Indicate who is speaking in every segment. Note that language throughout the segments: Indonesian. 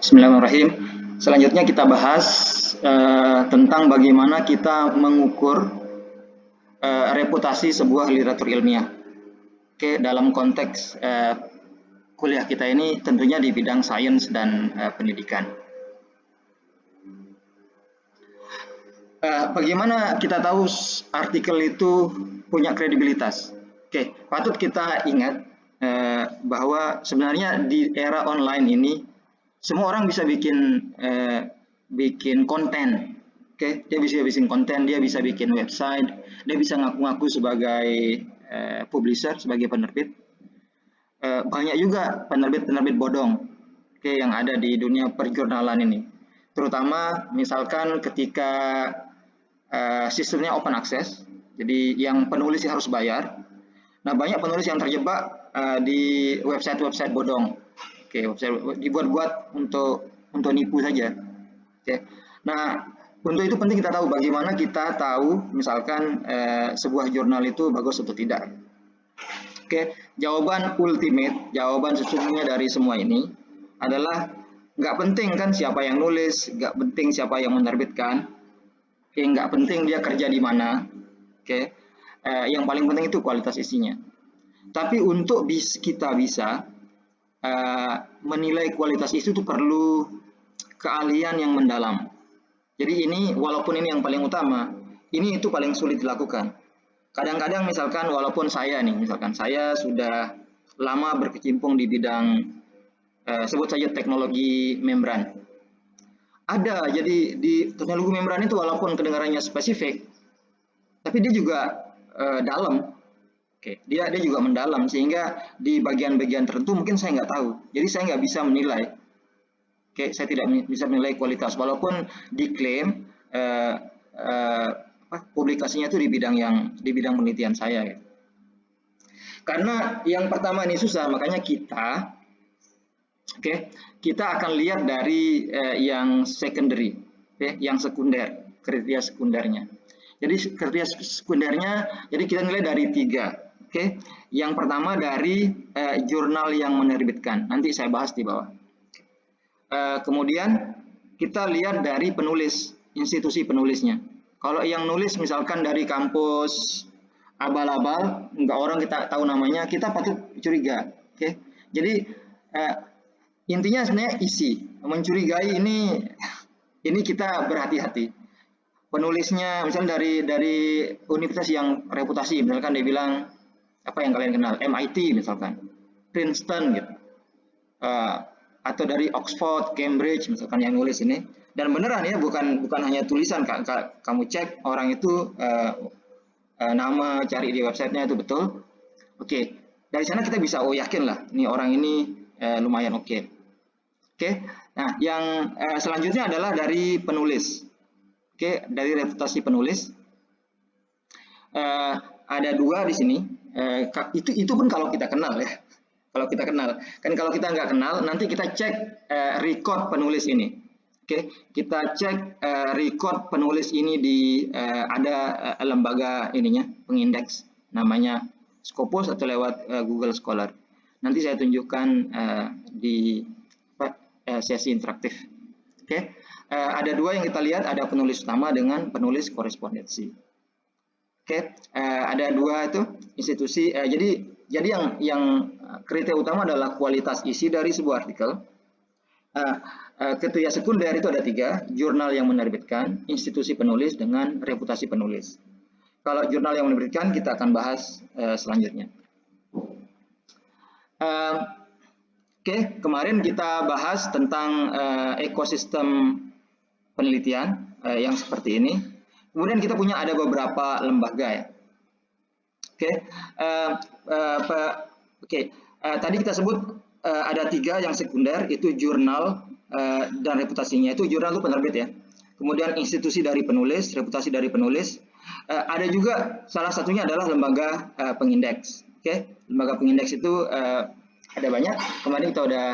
Speaker 1: Bismillahirrahmanirrahim. Selanjutnya kita bahas tentang bagaimana kita mengukur reputasi sebuah literatur ilmiah. Oke, dalam konteks kuliah kita ini tentunya di bidang sains dan pendidikan. Bagaimana kita tahu artikel itu punya kredibilitas? Oke, patut kita ingat bahwa sebenarnya di era online ini semua orang bisa bikin konten. Oke, dia bisa bikin konten, dia bisa bikin website, dia bisa ngaku-ngaku sebagai publisher, sebagai penerbit. Banyak juga penerbit-penerbit bodong, oke, yang ada di dunia perjurnalan ini. Terutama misalkan ketika sistemnya open access, jadi yang penulis harus bayar. Nah, banyak penulis yang terjebak di website-website bodong. Oke, website dibuat-buat untuk nipu saja. Oke. Nah, untuk itu penting kita tahu bagaimana kita tahu misalkan sebuah jurnal itu bagus atau tidak. Oke, jawaban ultimate, jawaban sesungguhnya dari semua ini adalah nggak penting kan siapa yang nulis, nggak penting siapa yang menerbitkan, oke, nggak penting dia kerja di mana, oke, yang paling penting itu kualitas isinya. Tapi untuk kita bisa menilai kualitas isu itu perlu keahlian yang mendalam. Jadi ini walaupun ini yang paling utama, ini itu paling sulit dilakukan. Kadang-kadang misalkan walaupun saya sudah lama berkecimpung di bidang sebut saja teknologi membran. Ada, jadi di teknologi membran itu walaupun kedengarannya spesifik, tapi dia juga dalam. Oke, dia juga mendalam sehingga di bagian-bagian tertentu mungkin saya nggak tahu. Jadi saya nggak bisa menilai. Oke, saya tidak bisa menilai kualitas walaupun diklaim publikasinya itu di bidang penelitian saya. Ya. Karena yang pertama ini susah, makanya kita akan lihat dari yang secondary, yang sekunder, kriteria sekundernya. Jadi kriteria sekundernya, jadi kita nilai dari 3. Oke, yang pertama dari jurnal yang menerbitkan. Nanti saya bahas di bawah. Kemudian kita lihat dari penulis, institusi penulisnya. Kalau yang nulis misalkan dari kampus abal-abal, nggak orang kita tahu namanya, kita patut curiga. Oke, jadi intinya sebenarnya isi. Mencurigai ini kita berhati-hati. Penulisnya misalnya dari universitas yang reputasi, misalkan dia bilang apa yang kalian kenal, MIT misalkan, Princeton gitu, atau dari Oxford, Cambridge misalkan yang nulis ini, dan beneran ya, bukan hanya tulisan, kamu cek orang itu nama, cari di websitenya itu betul. Oke, dari sana kita bisa yakin lah, nih orang ini lumayan oke. Oke, nah yang selanjutnya adalah dari penulis. Oke, dari reputasi penulis ada 2 di sini. Itu pun kalau kita kenal ya. Kalau kita kenal, kan kalau kita nggak kenal, nanti kita cek record penulis ini. Oke, kita cek record penulis ini di ada lembaga ininya, pengindeks, namanya Scopus atau lewat Google Scholar. Nanti saya tunjukkan di sesi interaktif. Oke, ada 2 yang kita lihat, ada penulis utama dengan penulis korespondensi. Oke, ada 2 itu institusi. Jadi yang kriteria utama adalah kualitas isi dari sebuah artikel. Kriteria sekunder itu ada 3, jurnal yang menerbitkan, institusi penulis, dengan reputasi penulis. Kalau jurnal yang menerbitkan kita akan bahas selanjutnya. Oke, kemarin kita bahas tentang ekosistem penelitian yang seperti ini. Kemudian kita punya ada beberapa lembaga ya. Tadi kita sebut ada 3 yang sekunder, itu jurnal dan reputasinya. Itu jurnal itu penerbit ya. Kemudian institusi dari penulis, reputasi dari penulis. Ada juga salah satunya adalah lembaga pengindeks. Oke, lembaga pengindeks itu ada banyak. Kemarin kita udah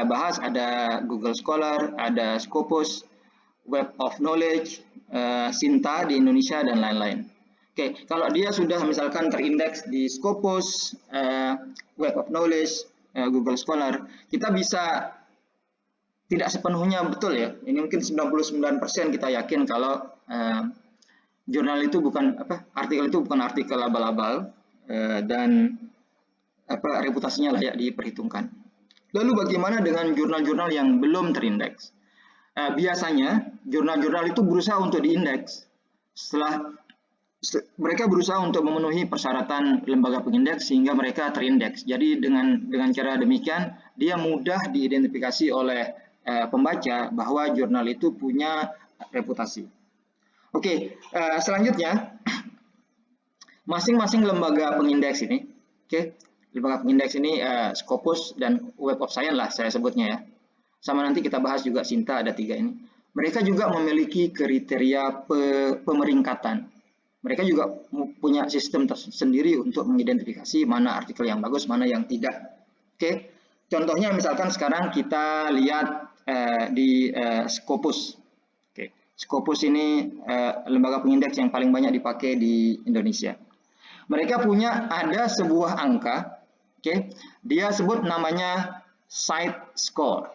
Speaker 1: bahas, ada Google Scholar, ada Scopus, Web of Knowledge, Sinta di Indonesia, dan lain-lain. Oke, kalau dia sudah misalkan terindeks di Scopus, Web of Knowledge, Google Scholar, kita bisa tidak sepenuhnya betul ya. Ini mungkin 99% kita yakin kalau jurnal itu bukan artikel itu bukan artikel abal-abal dan reputasinya layak diperhitungkan. Lalu bagaimana dengan jurnal-jurnal yang belum terindeks? Biasanya jurnal-jurnal itu berusaha untuk diindeks. Setelah mereka berusaha untuk memenuhi persyaratan lembaga pengindeks sehingga mereka terindeks. Jadi dengan cara demikian dia mudah diidentifikasi oleh pembaca bahwa jurnal itu punya reputasi. Oke, selanjutnya masing-masing lembaga pengindeks ini, lembaga pengindeks ini Scopus dan Web of Science lah saya sebutnya ya. Sama nanti kita bahas juga Sinta, ada 3 ini. Mereka juga memiliki kriteria pemeringkatan. Mereka juga punya sistem tersendiri untuk mengidentifikasi mana artikel yang bagus, mana yang tidak. Contohnya misalkan sekarang kita lihat di Scopus. Scopus ini lembaga pengindeks yang paling banyak dipakai di Indonesia. Mereka punya ada sebuah angka, dia sebut namanya site score.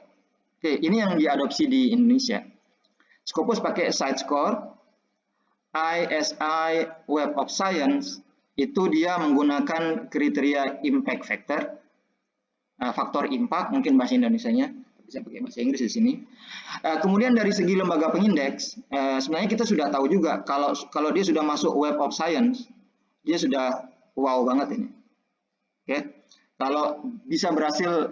Speaker 1: Ini yang diadopsi di Indonesia. Scopus pakai site score. ISI Web of Science itu dia menggunakan kriteria impact factor, faktor impact, mungkin bahasa Indonesianya, bisa pakai bahasa Inggris di sini. Kemudian dari segi lembaga pengindeks, sebenarnya kita sudah tahu juga kalau dia sudah masuk Web of Science, dia sudah wow banget ini. Kalau bisa berhasil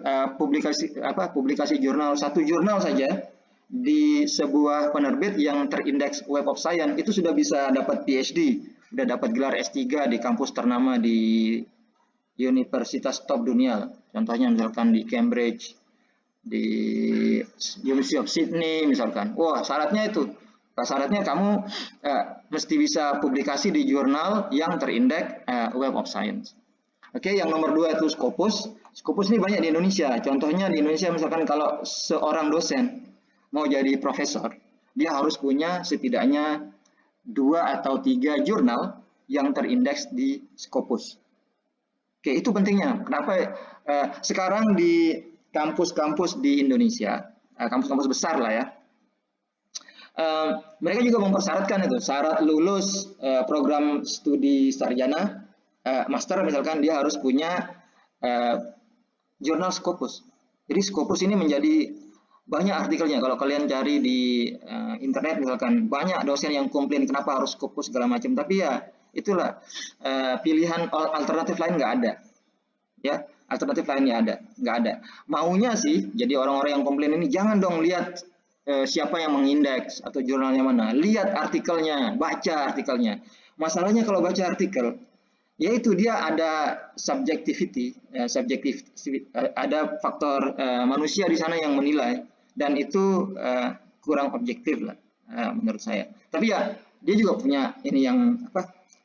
Speaker 1: publikasi jurnal, satu jurnal saja di sebuah penerbit yang terindeks Web of Science, itu sudah bisa dapat PhD, sudah dapat gelar S3 di kampus ternama di universitas top dunia. Contohnya misalkan di Cambridge, di University of Sydney misalkan. Wah, syaratnya itu. Syaratnya kamu mesti bisa publikasi di jurnal yang terindeks Web of Science. Yang nomor 2 itu Scopus. Scopus ini banyak di Indonesia. Contohnya di Indonesia misalkan kalau seorang dosen mau jadi profesor, dia harus punya setidaknya 2 atau 3 jurnal yang terindeks di Scopus. Itu pentingnya. Kenapa? Sekarang di kampus-kampus di Indonesia, kampus-kampus besar lah ya, mereka juga mempersyaratkan itu, syarat lulus program studi sarjana, master misalkan, dia harus punya jurnal Scopus. Jadi Scopus ini menjadi banyak artikelnya. Kalau kalian cari di internet misalkan, banyak dosen yang komplain kenapa harus Scopus segala macam. Tapi ya itulah, pilihan alternatif lain nggak ada. Ya, alternatif lainnya nggak ada. Maunya sih, jadi orang-orang yang komplain ini jangan dong lihat siapa yang mengindeks atau jurnalnya mana. Lihat artikelnya, baca artikelnya. Masalahnya kalau baca artikel, yaitu dia ada subjectivity, ada faktor manusia di sana yang menilai. Dan itu kurang objektif lah menurut saya. Tapi ya dia juga punya ini yang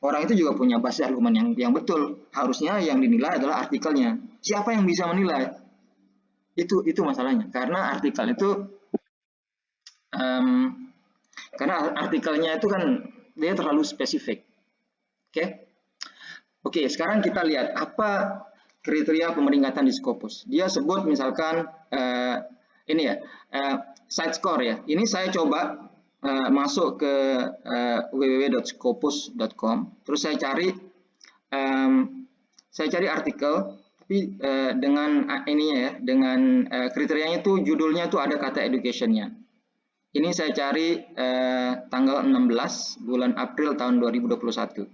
Speaker 1: orang itu juga punya basis argumen yang betul. Harusnya yang dinilai adalah artikelnya. Siapa yang bisa menilai? Itu masalahnya. Karena artikel itu karena artikelnya itu kan dia terlalu spesifik. Oke, sekarang kita lihat apa kriteria pemeringkatan di Scopus. Dia sebut misalkan ini ya, site score ya. Ini saya coba masuk ke www.scopus.com. Terus saya cari artikel, tapi dengan ininya ya, dengan kriterianya itu judulnya itu ada kata education-nya. Ini saya cari tanggal 16 bulan April tahun 2021.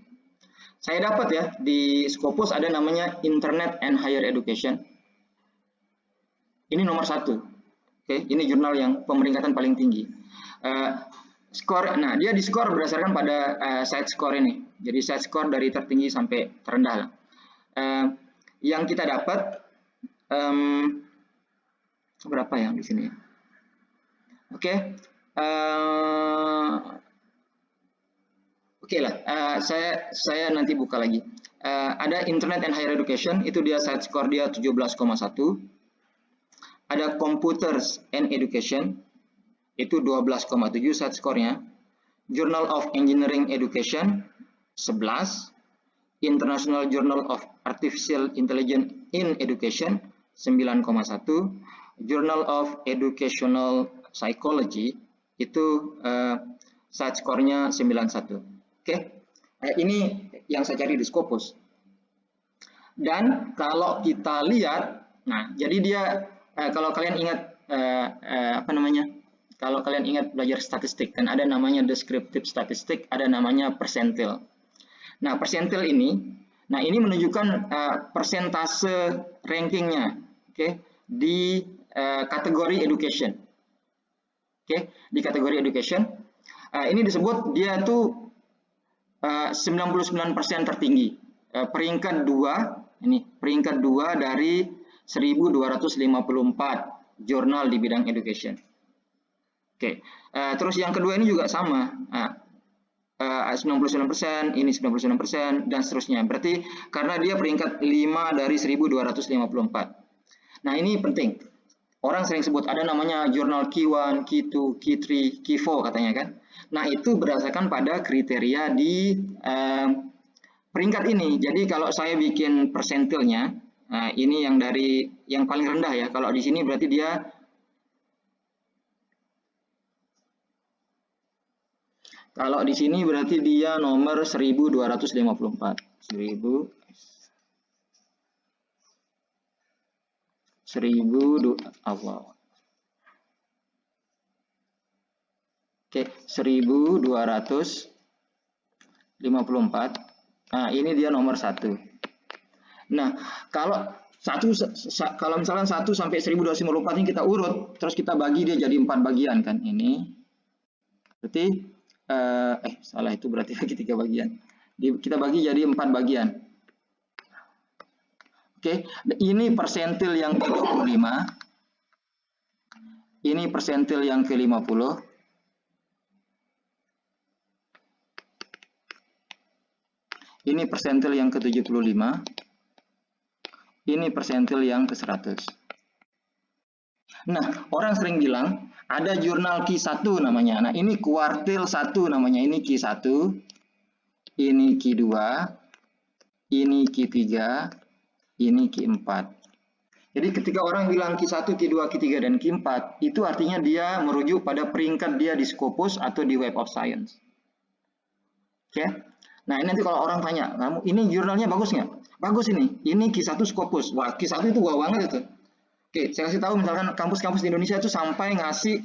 Speaker 1: Saya dapat ya, di Scopus ada namanya Internet and Higher Education. Ini nomor 1. Ini jurnal yang pemeringkatan paling tinggi. Nah dia di skor berdasarkan pada site score ini. Jadi site score dari tertinggi sampai terendah. Yang kita dapat berapa yang di sini? Oke lah, saya nanti buka lagi. Ada Internet and Higher Education, itu dia site score dia 17,1. Ada Computers and Education, itu 12,7 site score-nya. Journal of Engineering Education, 11. International Journal of Artificial Intelligence in Education, 9,1. Journal of Educational Psychology itu site score-nya 91. Oke. Ini yang saya cari di Scopus. Dan kalau kita lihat, nah jadi dia kalau kalian ingat apa namanya? Kalau kalian ingat belajar statistik kan ada namanya descriptive statistik, ada namanya persentil. Nah, persentil ini, nah ini menunjukkan persentase rankingnya, oke, di kategori education, oke, di kategori education. Ini disebut dia tuh 99% tertinggi, peringkat 2, ini peringkat 2 dari 1254 jurnal di bidang education. Oke, terus yang kedua ini juga sama. 99%, ini 99%, dan seterusnya. Berarti karena dia peringkat 5 dari 1254. Nah, ini penting. Orang sering sebut ada namanya jurnal Q1, Q2, Q3, Q4 katanya kan. Nah, itu berdasarkan pada kriteria di peringkat ini. Jadi kalau saya bikin persentilnya, ini yang dari yang paling rendah ya. Kalau di sini berarti dia kalau di sini berarti dia nomor 1254. 1000 Allah. Oke, 1254. Nah, ini dia nomor 1. Nah, kalau misalkan 1 sampai 1254 ini kita urut, terus kita bagi dia jadi 4 bagian kan. Ini berarti salah, itu berarti lagi 3 bagian. Kita bagi jadi 4 bagian. Oke, ini persentil yang ke-25. Ini persentil yang ke-50. Ini persentil yang ke-75. Ini persentil yang ke-100. Nah, orang sering bilang ada jurnal Q1 namanya. Nah, ini kuartil 1 namanya. Ini Q1, ini Q2, ini Q3, ini Q4. Jadi ketika orang bilang Q1, Q2, Q3, dan Q4, itu artinya dia merujuk pada peringkat dia di Scopus atau di Web of Science. Oke. Nah, ini nanti kalau orang tanya, kamu ini jurnalnya bagus nggak? Bagus ini Q1 Scopus. Wah, Q1 itu wah banget itu. Oke, saya kasih tahu misalkan kampus-kampus di Indonesia itu sampai ngasih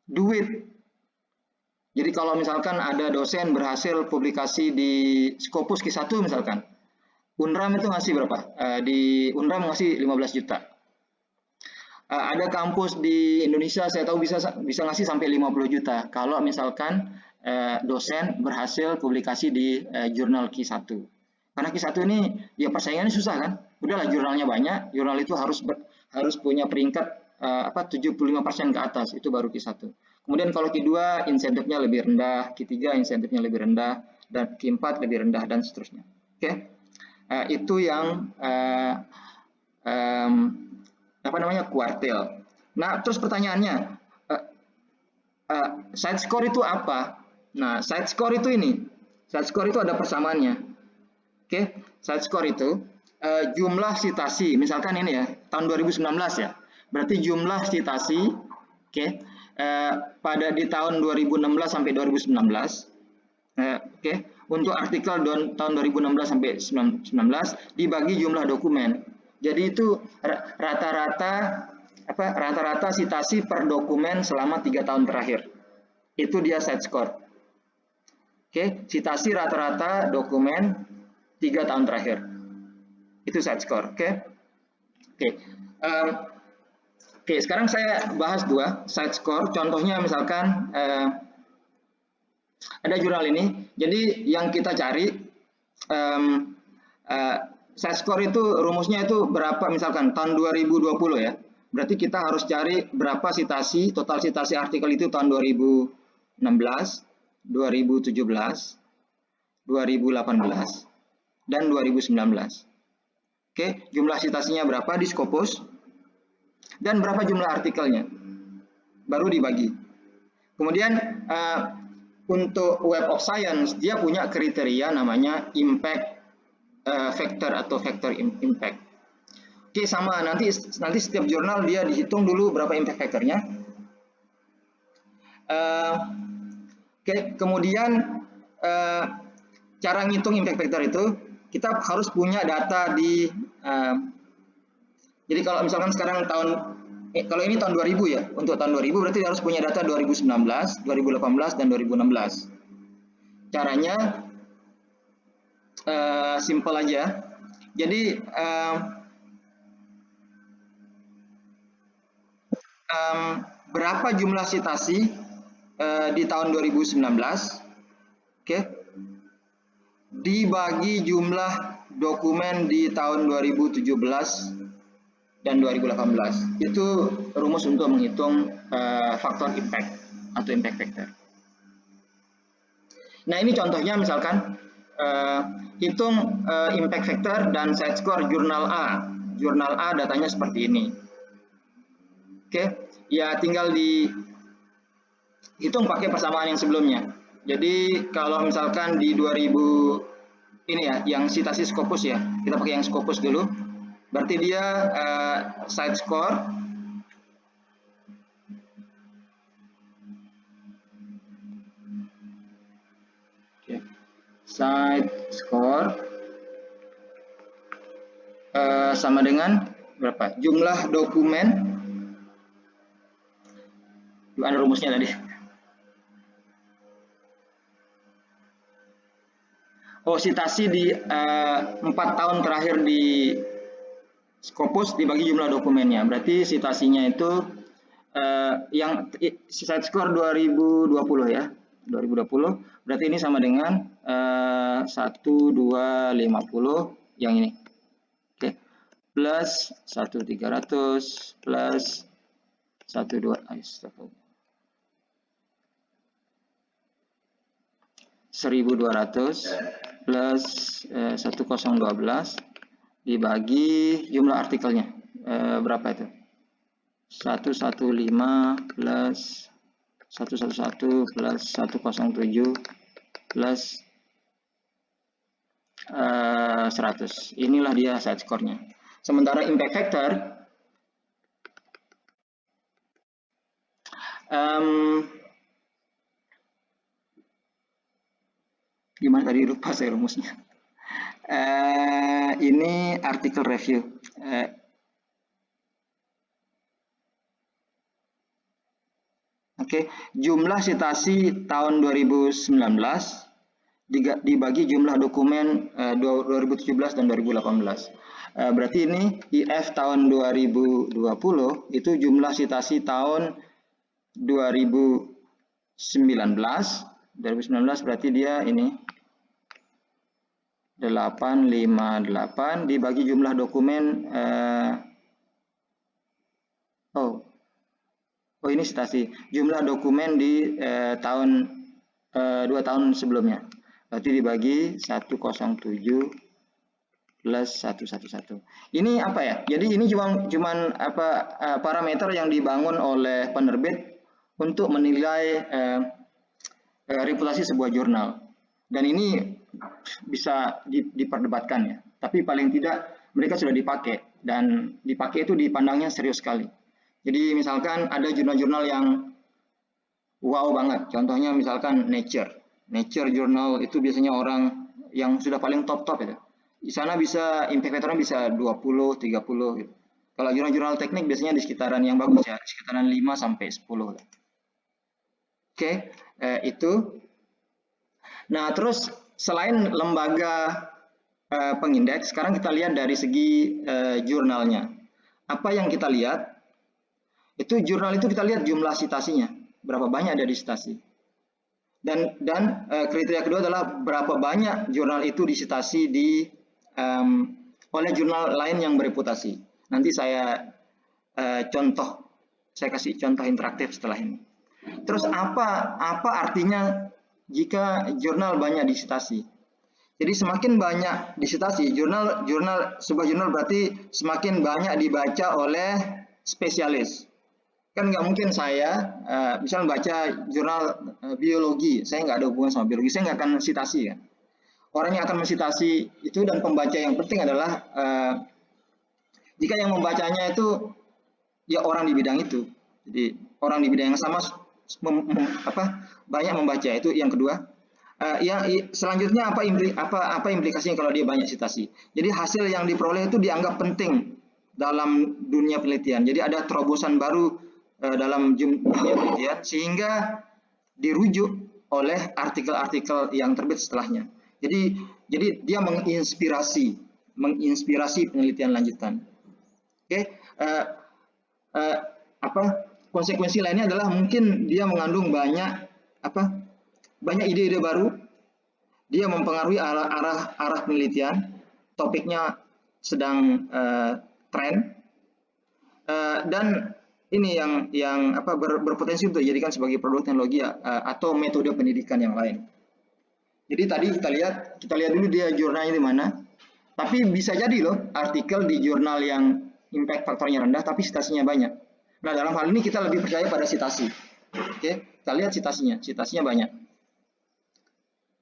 Speaker 1: duit. Jadi kalau misalkan ada dosen berhasil publikasi di Scopus Q1 misalkan, UNRAM itu ngasih berapa? Di UNRAM ngasih 15 juta. Ada kampus di Indonesia saya tahu bisa ngasih sampai 50 juta kalau misalkan dosen berhasil publikasi di jurnal Q1. Karena Q1 ini ya persaingannya susah kan. Udahlah jurnalnya banyak, jurnal itu harus punya peringkat 75% ke atas, itu baru Q1. Kemudian kalau Q2 insentifnya lebih rendah, Q3 insentifnya lebih rendah, dan Q4 lebih rendah, dan seterusnya. Oke. Itu yang kuartil. Nah, terus pertanyaannya, site score itu apa? Nah, site score itu ini. Site score itu ada persamaannya. Oke, site score itu jumlah citasi. Misalkan ini ya, tahun 2019 ya. Berarti jumlah citasi, oke, pada di tahun 2016 sampai 2019. Oke, untuk artikel tahun 2016 sampai 2019 dibagi jumlah dokumen. Jadi itu rata-rata citasi per dokumen selama 3 tahun terakhir. Itu dia site score. Oke, citasi rata-rata dokumen 3 tahun terakhir. Itu site score, oke? Oke, sekarang saya bahas 2 site score. Contohnya misalkan ada jurnal ini. Jadi yang kita cari site score itu rumusnya itu berapa, misalkan tahun 2020 ya. Berarti kita harus cari berapa citasi, total citasi artikel itu tahun 2016, 2017, 2018, dan 2019. Oke, jumlah citasinya berapa di Scopus, dan berapa jumlah artikelnya. Baru dibagi. Kemudian untuk Web of Science, dia punya kriteria namanya impact factor atau factor impact. Oke, sama nanti setiap jurnal dia dihitung dulu berapa impact factor-nya. Oke, kemudian cara ngitung impact factor itu kita harus punya data di jadi kalau misalkan sekarang kalau ini tahun 2000 ya, untuk tahun 2000 berarti harus punya data 2019, 2018 dan 2016. Caranya simple aja. Jadi berapa jumlah citasi di tahun 2019, oke, dibagi jumlah dokumen di tahun 2017 dan 2018. Itu rumus untuk menghitung faktor impact atau impact factor. Nah, ini contohnya misalkan hitung impact factor dan side score jurnal A. Jurnal A datanya seperti ini. Oke, ya tinggal dihitung pakai persamaan yang sebelumnya. Jadi kalau misalkan di 2000 ini ya, yang citasi Scopus ya, kita pakai yang Scopus dulu. Berarti dia side score side score sama dengan berapa? Jumlah dokumen. Ada rumusnya tadi. Oh, citasi di 4 tahun terakhir di Scopus dibagi jumlah dokumennya. Berarti citasinya itu yang side score 2020 ya. 2020. Berarti ini sama dengan 1250 yang ini. Oke. Plus 1300 plus 1200 plus 1012 dibagi jumlah artikelnya berapa itu? 115 plus 111 plus 107 plus 100. Inilah dia side score-nya. Sementara impact factor gimana tadi, lupa saya rumusnya. Ini artikel review. Oke, jumlah citasi tahun 2019 dibagi jumlah dokumen 2017 dan 2018. Berarti ini IF tahun 2020 itu jumlah citasi tahun 2019 berarti dia ini 858 dibagi jumlah dokumen oh ini citasi jumlah dokumen di tahun 2 tahun sebelumnya, berarti dibagi 107 plus 111. Ini apa ya? Jadi ini cuman apa parameter yang dibangun oleh penerbit untuk menilai reputasi sebuah jurnal. Dan ini bisa diperdebatkan ya. Tapi paling tidak mereka sudah dipakai, dan dipakai itu dipandangnya serius sekali. Jadi misalkan ada jurnal-jurnal yang wow banget. Contohnya misalkan Nature Journal itu biasanya orang yang sudah paling top-top itu. Di sana bisa impact factor-nya bisa 20, 30 gitu. Kalau jurnal-jurnal teknik biasanya di sekitaran yang bagus ya, di sekitaran 5 sampai 10. Oke, itu. Nah, terus selain lembaga pengindeks, sekarang kita lihat dari segi jurnalnya. Apa yang kita lihat? Itu jurnal itu kita lihat jumlah citasinya, berapa banyak ada di citasi. Dan kriteria kedua adalah berapa banyak jurnal itu disitasi oleh jurnal lain yang bereputasi. Nanti saya kasih contoh interaktif setelah ini. Terus apa artinya jika jurnal banyak disitasi? Jadi semakin banyak disitasi, sebuah jurnal berarti semakin banyak dibaca oleh spesialis. Kan nggak mungkin saya misalnya baca jurnal biologi, saya nggak ada hubungan sama biologi, saya nggak akan citasi ya. Orang yang akan mensitasi itu dan pembaca yang penting adalah jika yang membacanya itu ya orang di bidang itu. Jadi orang di bidang yang sama banyak membaca, itu yang kedua. Selanjutnya apa implikasinya kalau dia banyak citasi? Jadi hasil yang diperoleh itu dianggap penting dalam dunia penelitian. Jadi ada terobosan baru dalam dunia penelitian sehingga dirujuk oleh artikel-artikel yang terbit setelahnya. Jadi dia menginspirasi penelitian lanjutan. Oke, konsekuensi lainnya adalah mungkin dia mengandung banyak ide-ide baru, dia mempengaruhi arah penelitian, topiknya sedang tren, dan ini yang berpotensi untuk dijadikan sebagai produk teknologi atau metode pendidikan yang lain. Jadi tadi kita lihat dulu dia jurnalnya di mana. Tapi bisa jadi loh artikel di jurnal yang impact faktornya rendah tapi citasinya banyak. Nah, dalam hal ini kita lebih percaya pada citasi. Oke, kita lihat citasinya banyak.